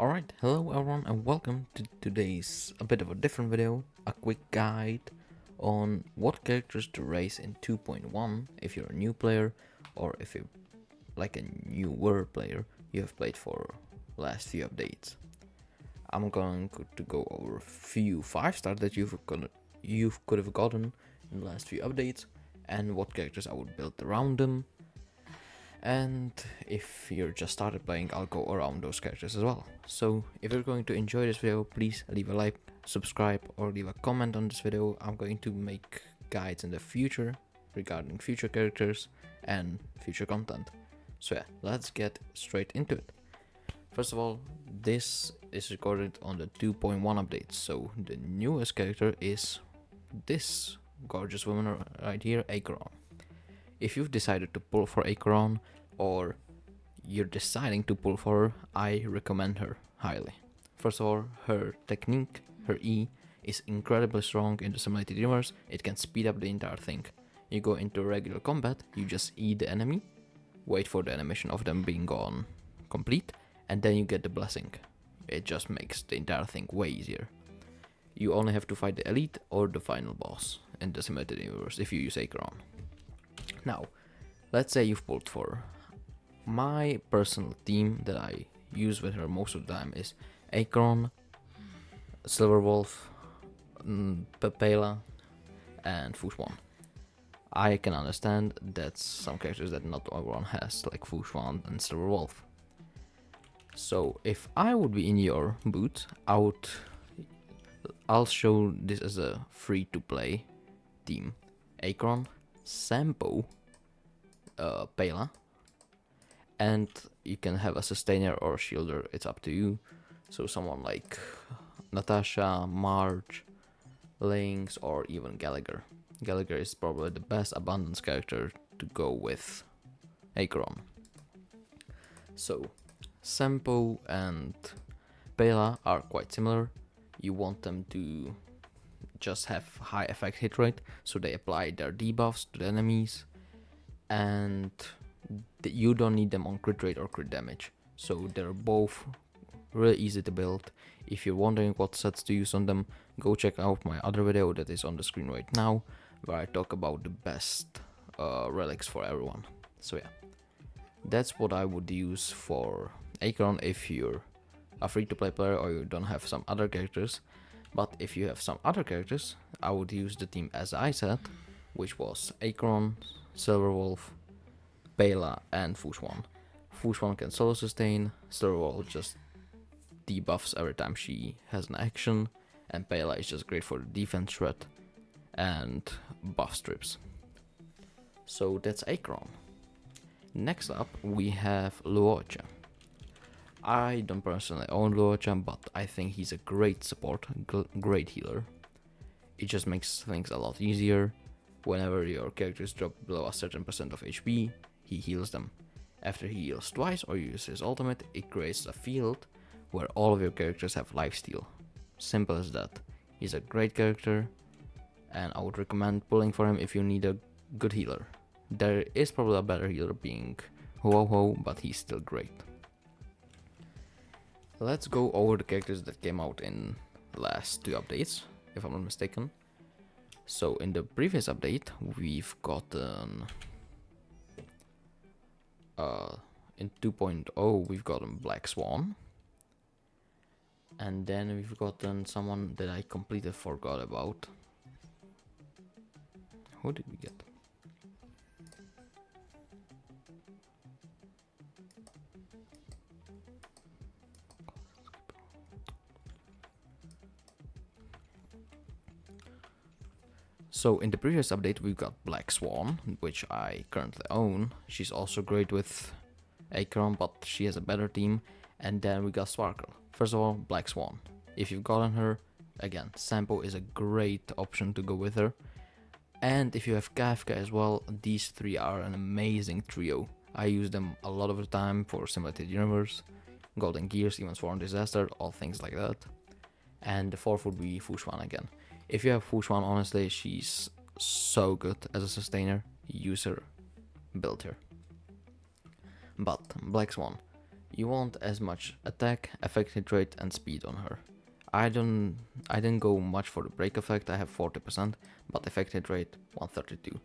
Alright, hello everyone and welcome to today's a bit of a different video, a quick guide on what characters to raise in 2.1 if you're a new player or if you're like a newer player you have played for last few updates. I'm going to go over a few 5-star that you could have gotten in the last few updates and what characters I would build around them. And if you're just started playing, I'll go around those characters as well. So if you're going to enjoy this video, please leave a like, subscribe or leave a comment on this video. I'm going to make guides in the future regarding future characters and future content. So yeah, let's get straight into it. First of all, this is recorded on the 2.1 update, so the newest character is this gorgeous woman right here, Acheron. If you've decided to pull for Acheron or you're deciding to pull for her, I recommend her highly. First of all, her technique, her E, is incredibly strong in the simulated universe. It can speed up the entire thing. You go into regular combat, you just E the enemy, wait for the animation of them being gone complete, and then you get the blessing. It just makes the entire thing way easier. You only have to fight the elite or the final boss in the simulated universe if you use Acheron. Now, let's say you've pulled for her. My personal team that I use with her most of the time is Acheron, Silverwolf, Pepela, and Fushwan. I can understand that some characters that not everyone has, like Fushwan and Silverwolf. So if I would be in your boot, I'll show this as a free-to-play team. Acheron, Sampo, Pela, and you can have a sustainer or a shielder, it's up to you. So someone like Natasha, Marge, Lynx, or even Gallagher. Gallagher is probably the best abundance character to go with Acheron. So Sampo and Pela are quite similar. You want them to just have high effect hit rate, so they apply their debuffs to the enemies, and you don't need them on crit rate or crit damage. So they're both really easy to build. If you're wondering what sets to use on them, go check out my other video that is on the screen right now, where I talk about the best relics for everyone. So yeah, that's what I would use for Acheron if you're a free-to-play player or you don't have some other characters. But if you have some other characters, I would use the team as I said, which was Acheron, Silverwolf, Pela, and Fushwan. Fushwan can solo sustain, Silverwolf just debuffs every time she has an action, and Pela is just great for the defense threat and buff strips. So that's Acheron. Next up we have Luocha. I don't personally own Luocha, but I think he's a great support, great healer. It just makes things a lot easier. Whenever your characters drop below a certain percent of HP, he heals them. After he heals twice or uses his ultimate, it creates a field where all of your characters have lifesteal. Simple as that. He's a great character, and I would recommend pulling for him if you need a good healer. There is probably a better healer being Ho-Ho, but he's still great. Let's go over the characters that came out in the last 2 updates, if I'm not mistaken. So in the previous update, we've gotten in 2.0 we've gotten Black Swan, and then we've gotten someone that I completely forgot about. Who did we get? So in the previous update we got Black Swan, which I currently own. She's also great with Acheron, but she has a better team. And then we got Sparkle. First of all, Black Swan. If you've gotten her, again, Sampo is a great option to go with her. And if you have Kafka as well, these 3 are an amazing trio. I use them a lot of the time for Simulated Universe, Golden Gears, even Sworn Disaster, all things like that. And the 4th would be Fushwan again. If you have Fushwan, honestly, she's so good as a sustainer. Use her, build her. But Black Swan, You want as much attack, effect hit rate, and speed on her. I didn't go much for the break effect, I have 40%, but effect hit rate 132.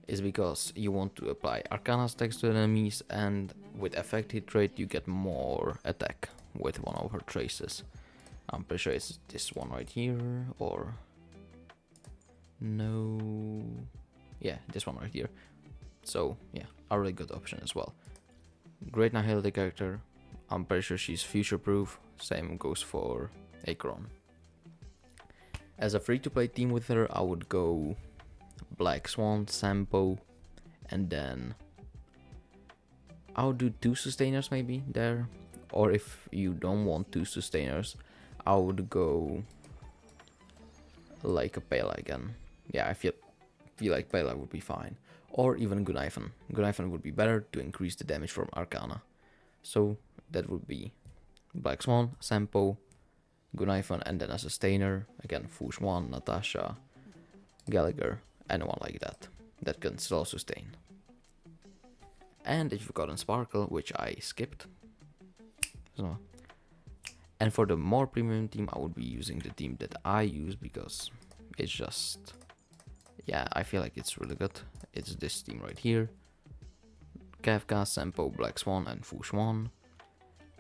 Is because you want to apply Arcana stacks to enemies, and with effect hit rate you get more attack with one of her traces. I'm pretty sure it's this one right here, or... no... yeah, this one right here. So yeah, a really good option as well. Great Nihility character, I'm pretty sure she's future proof, same goes for Acheron. As a free to play team with her, I would go Black Swan, Sampo, and then I would do 2 sustainers maybe there. Or if you don't want 2 sustainers, I would go like a Pela again. Yeah, I feel like Pela would be fine. Or even Gunaifen. Gunaifen would be better to increase the damage from Arcana. So that would be Black Swan, Sampo, Gunaifen, and then a sustainer. Again, Fushwan, Natasha, Gallagher, anyone like that can still sustain. And if you've gotten Sparkle, which I skipped. So, and for the more premium team, I would be using the team that I use because it's just, yeah, I feel like it's really good. It's this team right here. Kefka, Sampo, Black Swan, and Fushwan.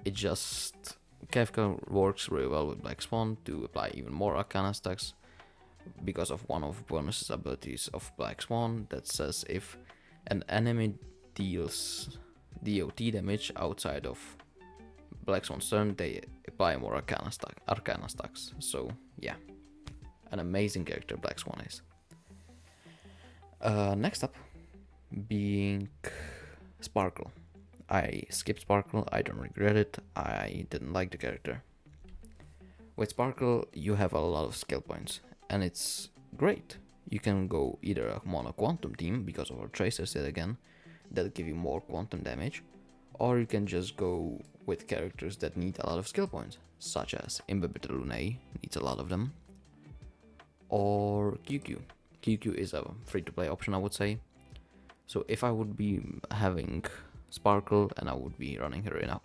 It just, Kefka works really well with Black Swan to apply even more Arcana stacks because of one of bonus abilities of Black Swan that says if an enemy deals DOT damage outside of Black Swan's turn, they apply more Arcana stacks. So yeah, an amazing character Black Swan is. Next up, being Sparkle. I skipped Sparkle, I don't regret it, I didn't like the character. With Sparkle, you have a lot of skill points, and it's great. You can go either a mono quantum team, because of our tracers yet again, that give you more quantum damage, or you can just go with characters that need a lot of skill points, such as Imbibitor Lunae, needs a lot of them, or QQ. QQ is a free-to-play option, I would say. So if I would be having Sparkle and I would be running her in a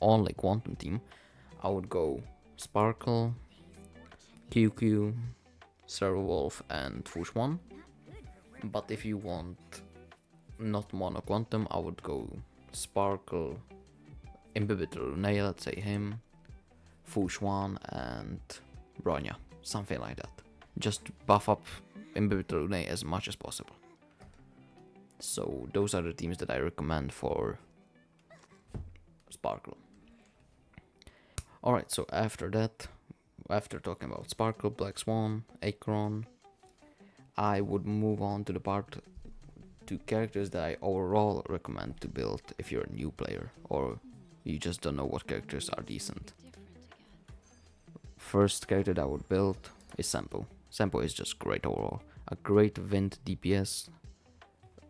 only quantum team, I would go Sparkle, QQ, Servolf, and Fushwan. But if you want not mono quantum, I would go Sparkle, Imbibitor Lunae, let's say him, Fushwan, and Bronya, something like that. Just buff up Imbibitor Lunae as much as possible. So those are the teams that I recommend for Sparkle. Alright, so after that, after talking about Sparkle, Black Swan, Acheron, I would move on to the part to characters that I overall recommend to build if you're a new player or you just don't know what characters are decent. First character that I would build is Sampo. Sampo is just great overall. A great Wind DPS,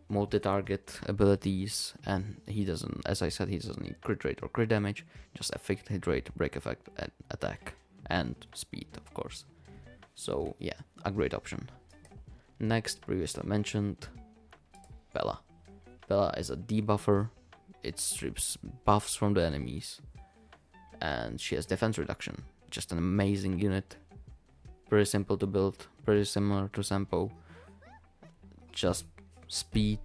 multi-target abilities, and he doesn't, as I said, he doesn't need crit rate or crit damage, just effect, hit rate, break effect, and attack, and speed, of course. So yeah, a great option. Next, previously mentioned, Bella. Bella is a debuffer, it strips buffs from the enemies, and she has defense reduction. Just an amazing unit, pretty simple to build, pretty similar to Sampo, just speed,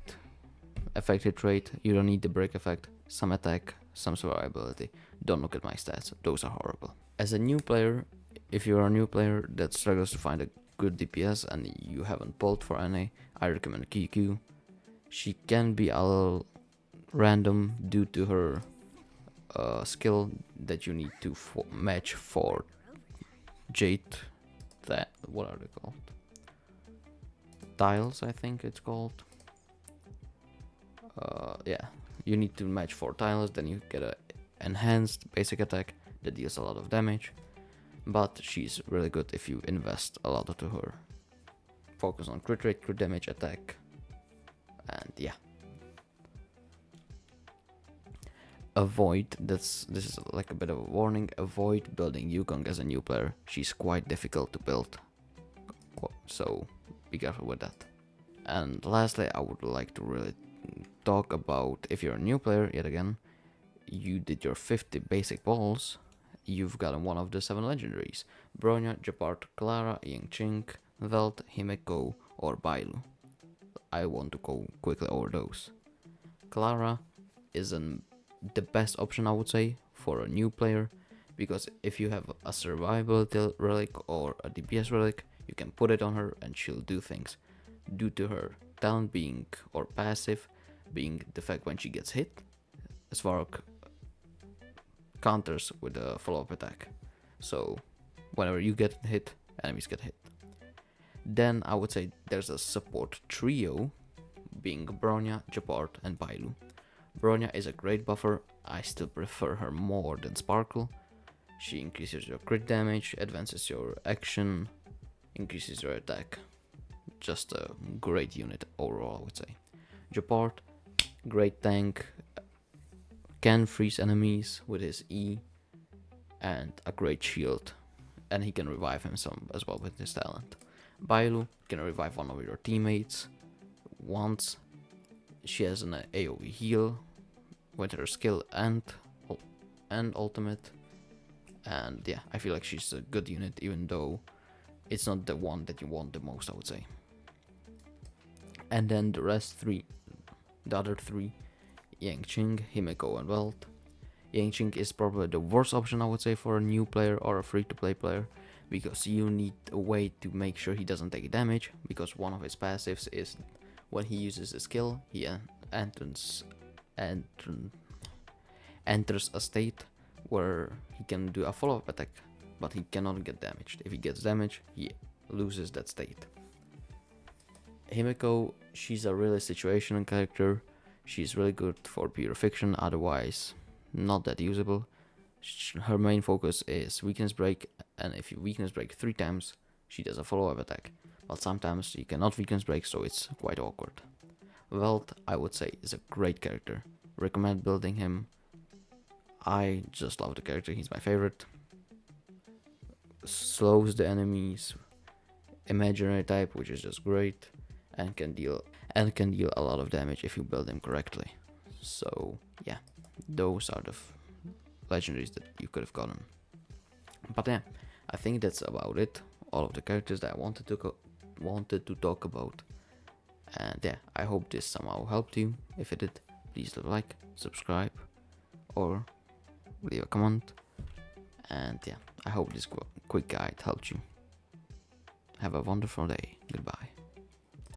effect hit rate, you don't need the break effect, some attack, some survivability. Don't look at my stats, those are horrible. As a new player, if you're a new player that struggles to find a good DPS and you haven't pulled for any, I recommend QQ. She can be a little random due to her skill that you need to match for Jade. That, what are they called? Tiles, I think it's called. Yeah, you need to match 4 tiles, then you get a enhanced basic attack that deals a lot of damage. But she's really good if you invest a lot into her. Focus on crit rate, crit damage, attack, and yeah. Avoid, this is like a bit of a warning, avoid building Yukong as a new player. She's quite difficult to build, so be careful with that. And lastly, I would like to really talk about, if you're a new player, yet again, you did your 50 basic balls, you've gotten one of the 7 legendaries: Bronya, Japart, Clara, Yingqing, Velt, Himeko, or Bailu. I want to go quickly over those. Clara is the best option, I would say, for a new player, because if you have a survivability relic or a DPS relic, you can put it on her and she'll do things. Due to her talent being, or passive being, the fact when she gets hit, Svarog counters with a follow-up attack. So whenever you get hit, enemies get hit. Then I would say there's a support trio, being Bronya, Japart, and Bailu. Bronya is a great buffer. I still prefer her more than Sparkle. She increases your crit damage, advances your action, increases your attack. Just a great unit overall, I would say. Japart, great tank, can freeze enemies with his E, and a great shield. And he can revive himself as well with his talent. Bailu can revive one of your teammates once. She has an AoE heal with her skill and ultimate. And yeah, I feel like she's a good unit, even though it's not the one that you want the most, I would say. And then the other three, Yangqing, Himeko, and Welt. Yangqing is probably the worst option, I would say, for a new player or a free-to-play player, because you need a way to make sure he doesn't take damage, because one of his passives is when he uses a skill, he enters a state where he can do a follow-up attack, but he cannot get damaged. If he gets damaged, he loses that state. Himeko, she's a really situational character. She's really good for pure fiction, otherwise not that usable. Her main focus is weakness break, and if you weakness break 3 times, she does a follow-up attack. But sometimes you cannot weakness break, so it's quite awkward. Welt, I would say, is a great character. Recommend building him. I just love the character, he's my favorite. Slows the enemies, imaginary type, which is just great, and can deal a lot of damage if you build him correctly. So yeah, those are the legendaries that you could have gotten. But yeah, I think that's about it. All of the characters that I wanted to talk about. And yeah, I hope this somehow helped you. If it did, please leave a like, subscribe, or leave a comment. And yeah, I hope this quick guide helped you. Have a wonderful day. Goodbye.